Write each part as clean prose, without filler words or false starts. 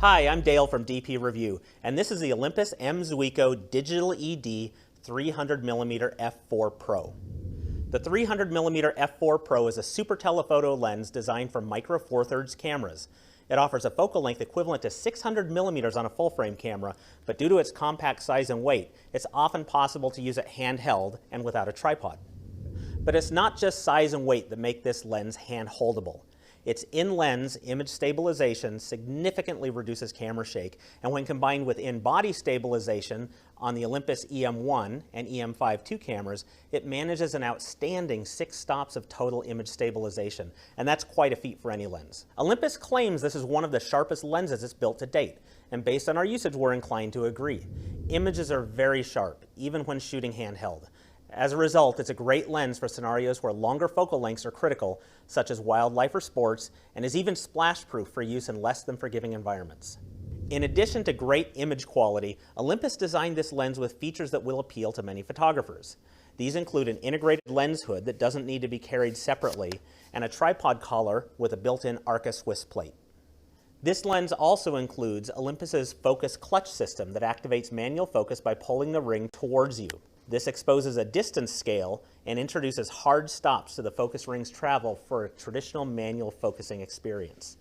Hi, I'm Dale from DP Review, and this is the Olympus M Zuiko Digital ED 300mm f4 Pro. The 300mm f4 Pro is a super telephoto lens designed for micro four thirds cameras. It offers a focal length equivalent to 600mm on a full-frame camera, but due to its compact size and weight, it's often possible to use it handheld and without a tripod. But it's not just size and weight that make this lens hand-holdable. Its in-lens image stabilization significantly reduces camera shake, and when combined with in-body stabilization on the Olympus EM1 and EM5 II cameras, it manages an outstanding 6 stops of total image stabilization, and that's quite a feat for any lens. Olympus claims this is one of the sharpest lenses it's built to date, and based on our usage, we're inclined to agree. Images are very sharp, even when shooting handheld. As a result, it's a great lens for scenarios where longer focal lengths are critical, such as wildlife or sports, and is even splash-proof for use in less than forgiving environments. In addition to great image quality, Olympus designed this lens with features that will appeal to many photographers. These include an integrated lens hood that doesn't need to be carried separately, and a tripod collar with a built-in Arca Swiss plate. This lens also includes Olympus's focus clutch system that activates manual focus by pulling the ring towards you. This exposes a distance scale and introduces hard stops to the focus ring's travel for a traditional manual focusing experience.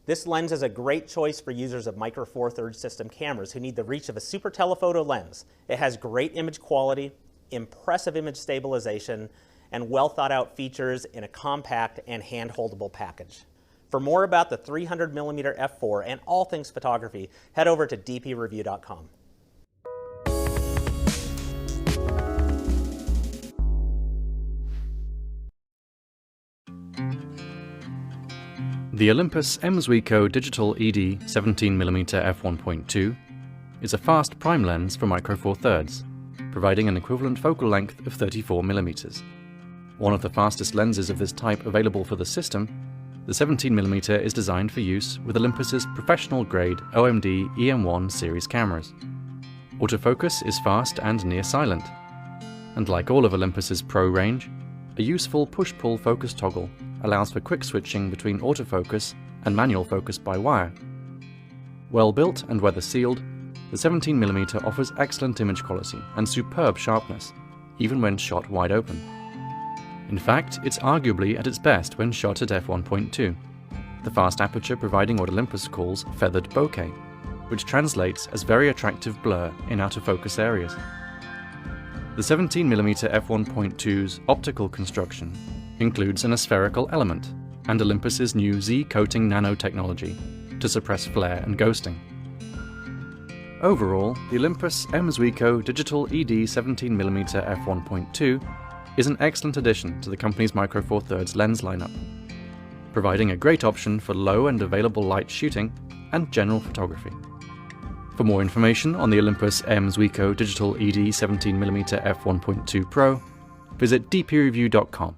This lens is a great choice for users of micro four thirds system cameras who need the reach of a super telephoto lens. It has great image quality, impressive image stabilization, and well thought out features in a compact and hand-holdable package. For more about the 300mm f4 and all things photography, head over to dpreview.com. The Olympus M Zuiko Digital ED 17mm f1.2 is a fast prime lens for micro four thirds, providing an equivalent focal length of 34mm. One of the fastest lenses of this type available for the system, the 17mm is designed for use with Olympus's professional-grade OMD EM1 series cameras. Autofocus is fast and near silent, and like all of Olympus's Pro range, a useful push-pull focus toggle allows for quick switching between autofocus and manual focus by wire. Well built and weather sealed, the 17mm offers excellent image quality and superb sharpness, even when shot wide open. In fact, it's arguably at its best when shot at f1.2, the fast aperture providing what Olympus calls feathered bokeh, which translates as very attractive blur in out of focus areas. The 17mm f1.2's optical construction includes an aspherical element and Olympus's new Z-coating nanotechnology to suppress flare and ghosting. Overall, the Olympus M Zuiko Digital ED 17mm f1.2 is an excellent addition to the company's micro four thirds lens lineup, providing a great option for low and available light shooting and general photography. For more information on the Olympus M Zuiko Digital ED 17mm f1.2 Pro, visit dpreview.com.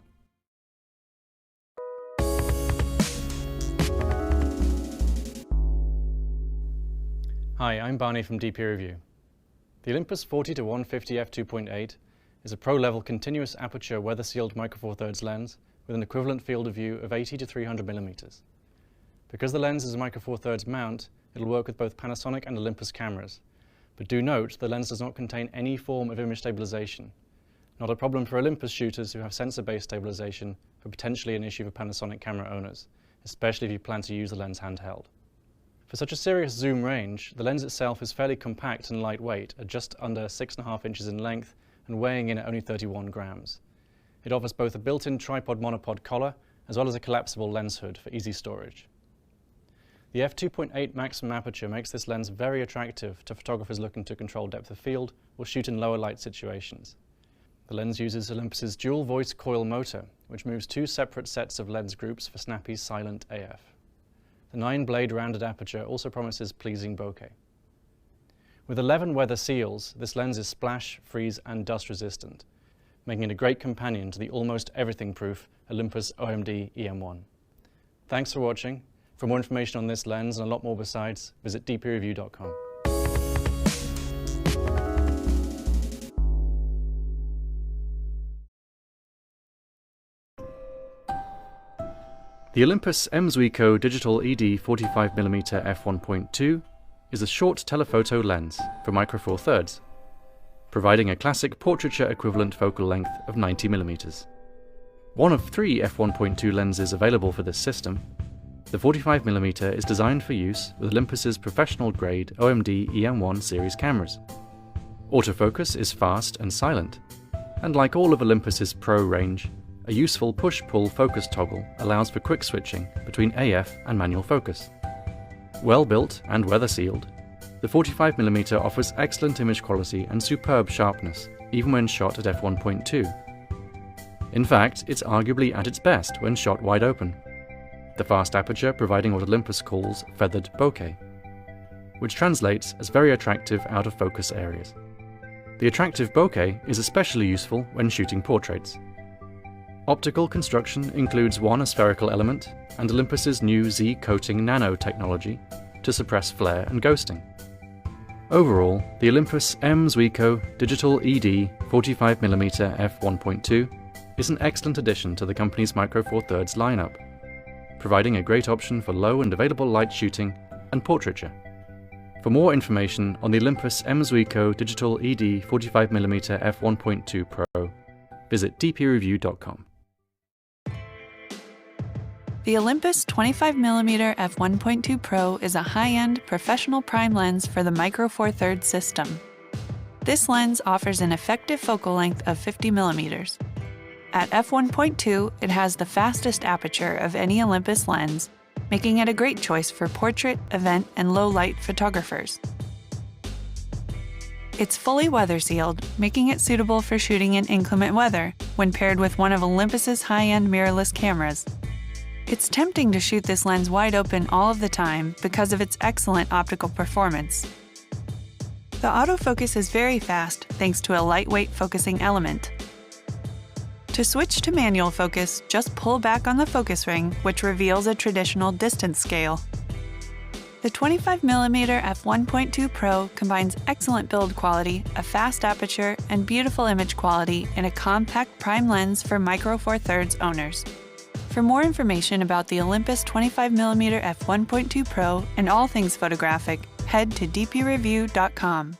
Hi, I'm Barney from DP Review. The Olympus 40-150 f2.8 is a pro-level continuous aperture weather-sealed micro four thirds lens with an equivalent field of view of 80 to 300mm. Because the lens is a micro four thirds mount, it'll work with both Panasonic and Olympus cameras. But do note, the lens does not contain any form of image stabilization. Not a problem for Olympus shooters who have sensor-based stabilization, but potentially an issue for Panasonic camera owners, especially if you plan to use the lens handheld. For such a serious zoom range, the lens itself is fairly compact and lightweight at just under 6.5 inches in length and weighing in at only 31 grams. It offers both a built-in tripod monopod collar as well as a collapsible lens hood for easy storage. The f2.8 maximum aperture makes this lens very attractive to photographers looking to control depth of field or shoot in lower light situations. The lens uses Olympus's dual voice coil motor, which moves 2 separate sets of lens groups for snappy silent AF. The 9-blade rounded aperture also promises pleasing bokeh. With 11 weather seals, this lens is splash, freeze, and dust resistant, making it a great companion to the almost everything-proof Olympus OMD EM1. Thanks for watching. For more information on this lens and a lot more besides, visit dpreview.com. The Olympus M-Zuiko Digital ED 45mm f1.2 is a short telephoto lens for micro four thirds, providing a classic portraiture equivalent focal length of 90mm. One of 3 f1.2 lenses available for this system, the 45mm is designed for use with Olympus's professional-grade OMD EM1 series cameras. Autofocus is fast and silent, and like all of Olympus's Pro range, a useful push-pull focus toggle allows for quick switching between AF and manual focus. Well built and weather sealed, the 45mm offers excellent image quality and superb sharpness, even when shot at f1.2. In fact, it's arguably at its best when shot wide open, the fast aperture providing what Olympus calls feathered bokeh, which translates as very attractive out-of-focus areas. The attractive bokeh is especially useful when shooting portraits. Optical construction includes one spherical element and Olympus's new Z-coating nano technology to suppress flare and ghosting. Overall, the Olympus M-Zuiko Digital ED 45mm f1.2 is an excellent addition to the company's Micro Four Thirds lineup, providing a great option for low and available light shooting and portraiture. For more information on the Olympus M-Zuiko Digital ED 45mm f1.2 Pro, visit dpreview.com. The Olympus 25mm f1.2 Pro is a high-end professional prime lens for the Micro Four Thirds system. This lens offers an effective focal length of 50mm. At f1.2, it has the fastest aperture of any Olympus lens, making it a great choice for portrait, event, and low-light photographers. It's fully weather-sealed, making it suitable for shooting in inclement weather when paired with one of Olympus's high-end mirrorless cameras. It's tempting to shoot this lens wide open all of the time because of its excellent optical performance. The autofocus is very fast thanks to a lightweight focusing element. To switch to manual focus, just pull back on the focus ring, which reveals a traditional distance scale. The 25mm f1.2 Pro combines excellent build quality, a fast aperture, and beautiful image quality in a compact prime lens for Micro Four Thirds owners. For more information about the Olympus 25mm f1.2 Pro and all things photographic, head to dpreview.com.